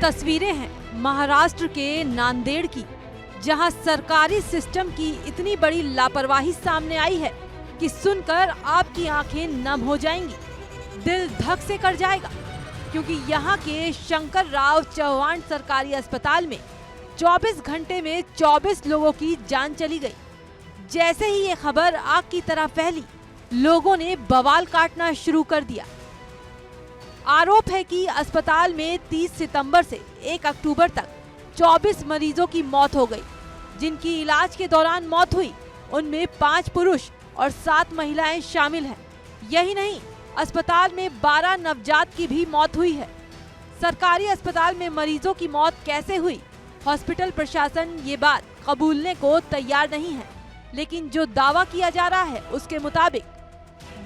तस्वीरें हैं महाराष्ट्र के नांदेड़ की, जहां सरकारी सिस्टम की इतनी बड़ी लापरवाही सामने आई है कि सुनकर आपकी आंखें नम हो जाएंगी, दिल धक से कर जाएगा। क्योंकि यहां के शंकर राव चौहान सरकारी अस्पताल में 24 घंटे में 24 लोगों की जान चली गई। जैसे ही ये खबर आग की तरह फैली, लोगों ने बवाल काटना शुरू कर दिया। आरोप है कि अस्पताल में 30 सितंबर से 1 अक्टूबर तक 24 मरीजों की मौत हो गई। जिनकी इलाज के दौरान मौत हुई, उनमें 5 पुरुष और 7 महिलाएं शामिल हैं। यही नहीं, अस्पताल में 12 नवजात की भी मौत हुई है। सरकारी अस्पताल में मरीजों की मौत कैसे हुई, हॉस्पिटल प्रशासन ये बात कबूलने को तैयार नहीं है। लेकिन जो दावा किया जा रहा है, उसके मुताबिक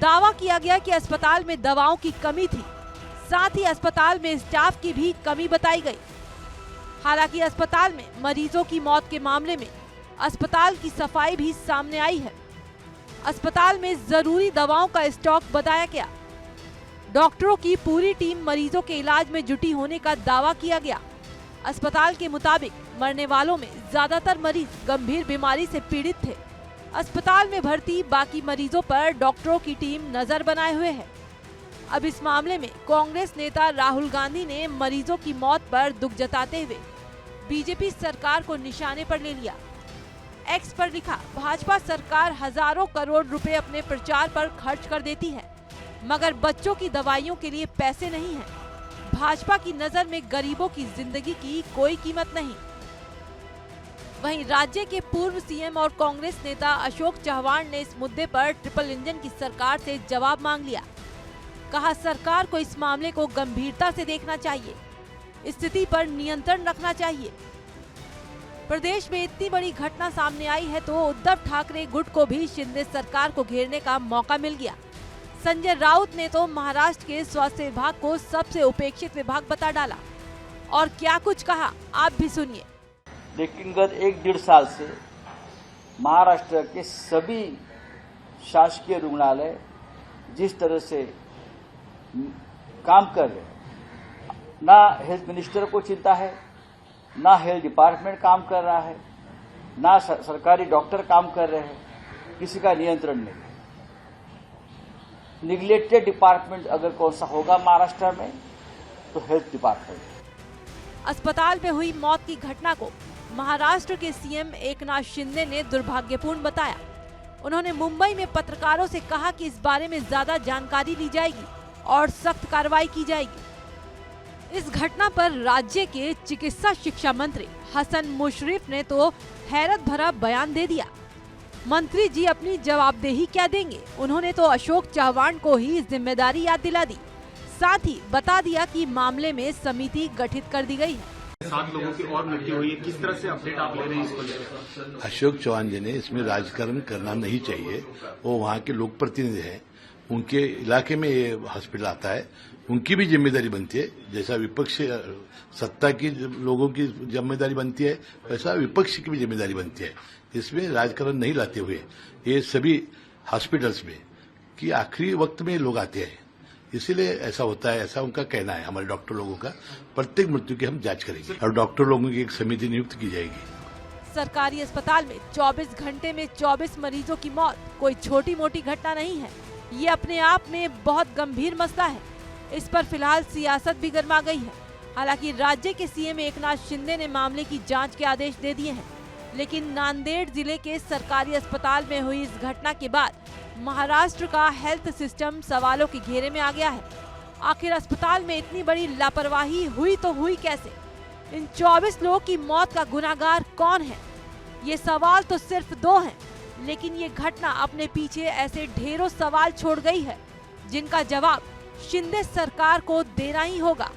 दावा किया गया कि अस्पताल में दवाओं की कमी थी, साथ ही अस्पताल में स्टाफ की भी कमी बताई गई। हालांकि अस्पताल में मरीजों की मौत के मामले में अस्पताल की सफाई भी सामने आई है। अस्पताल में जरूरी दवाओं का स्टॉक बताया गया। डॉक्टरों की पूरी टीम मरीजों के इलाज में जुटी होने का दावा किया गया। अस्पताल के मुताबिक मरने वालों में ज्यादातर मरीज गंभीर बीमारी से पीड़ित थे। अस्पताल में भर्ती बाकी मरीजों पर डॉक्टरों की टीम नजर बनाए हुए है। अब इस मामले में कांग्रेस नेता राहुल गांधी ने मरीजों की मौत पर दुख जताते हुए बीजेपी सरकार को निशाने पर ले लिया। एक्स पर लिखा, भाजपा सरकार हजारों करोड़ रुपए अपने प्रचार पर खर्च कर देती है, मगर बच्चों की दवाइयों के लिए पैसे नहीं है। भाजपा की नजर में गरीबों की जिंदगी की कोई कीमत नहीं। वहीं राज्य के पूर्व सीएम और कांग्रेस नेता अशोक चव्हाण ने इस मुद्दे पर ट्रिपल इंजन की सरकार से जवाब मांग लिया। कहा, सरकार को इस मामले को गंभीरता से देखना चाहिए, स्थिति पर नियंत्रण रखना चाहिए। प्रदेश में इतनी बड़ी घटना सामने आई है तो उद्धव ठाकरे गुट को भी शिंदे सरकार को घेरने का मौका मिल गया। संजय राउत ने तो महाराष्ट्र के स्वास्थ्य विभाग को सबसे उपेक्षित विभाग बता डाला। और क्या कुछ कहा, आप भी सुनिए। लेकिन गत 1-1.5 साल से महाराष्ट्र के सभी शासकीय रुग्णालय जिस तरह से काम कर रहे हैं, ना हेल्थ मिनिस्टर को चिंता है, ना हेल्थ डिपार्टमेंट काम कर रहा है, ना सरकारी डॉक्टर काम कर रहे हैं, किसी का नियंत्रण नहीं। निगलेक्टेड डिपार्टमेंट अगर कौन सा होगा महाराष्ट्र में, तो हेल्थ डिपार्टमेंट। अस्पताल में हुई मौत की घटना को महाराष्ट्र के सीएम एकनाथ शिंदे ने दुर्भाग्यपूर्ण बताया। उन्होंने मुंबई में पत्रकारों से कहा कि इस बारे में ज्यादा जानकारी ली जाएगी और सख्त कार्रवाई की जाएगी। इस घटना पर राज्य के चिकित्सा शिक्षा मंत्री हसन मुशर्रफ ने तो हैरत भरा बयान दे दिया। मंत्री जी अपनी जवाबदेही क्या देंगे? उन्होंने तो अशोक चव्हाण को ही जिम्मेदारी याद दिला दी। साथ ही बता दिया कि मामले में समिति गठित कर दी गई है। 7 लोगों की और मृत्यु हुई है, किस तरह से अपडेट आप ले रहे हैं इसको लेकर? अशोक चौहान जी ने इसमें राजकारण करना नहीं चाहिए। वो वहाँ के लोक प्रतिनिधि हैं, उनके इलाके में ये हॉस्पिटल आता है, उनकी भी जिम्मेदारी बनती है। जैसा विपक्ष सत्ता की लोगों की जिम्मेदारी बनती है, वैसा विपक्ष की भी जिम्मेदारी बनती है। इसमें राजकारण नहीं लाते हुए ये सभी हॉस्पिटल्स में कि आखिरी वक्त में लोग आते हैं, इसीलिए ऐसा होता है, ऐसा उनका कहना है। हमारे डॉक्टर लोगों का प्रत्येक मृत्यु की हम जांच करेंगे और डॉक्टर लोगों की एक समिति नियुक्त की जाएगी। सरकारी अस्पताल में 24 घंटे में 24 मरीजों की मौत कोई छोटी मोटी घटना नहीं है। ये अपने आप में बहुत गंभीर मसला है। इस पर फिलहाल सियासत भी गर्मा गई है। हालांकि राज्य के सीएम एकनाथ शिंदे ने मामले की जांच के आदेश दे दिए हैं, लेकिन नांदेड़ जिले के सरकारी अस्पताल में हुई इस घटना के बाद महाराष्ट्र का हेल्थ सिस्टम सवालों के घेरे में आ गया है। आखिर अस्पताल में इतनी बड़ी लापरवाही हुई तो हुई कैसे? इन 24 लोगों की मौत का गुनाहगार कौन है? ये सवाल तो सिर्फ 2 हैं, लेकिन ये घटना अपने पीछे ऐसे ढेरों सवाल छोड़ गई है, जिनका जवाब शिंदे सरकार को देना ही होगा।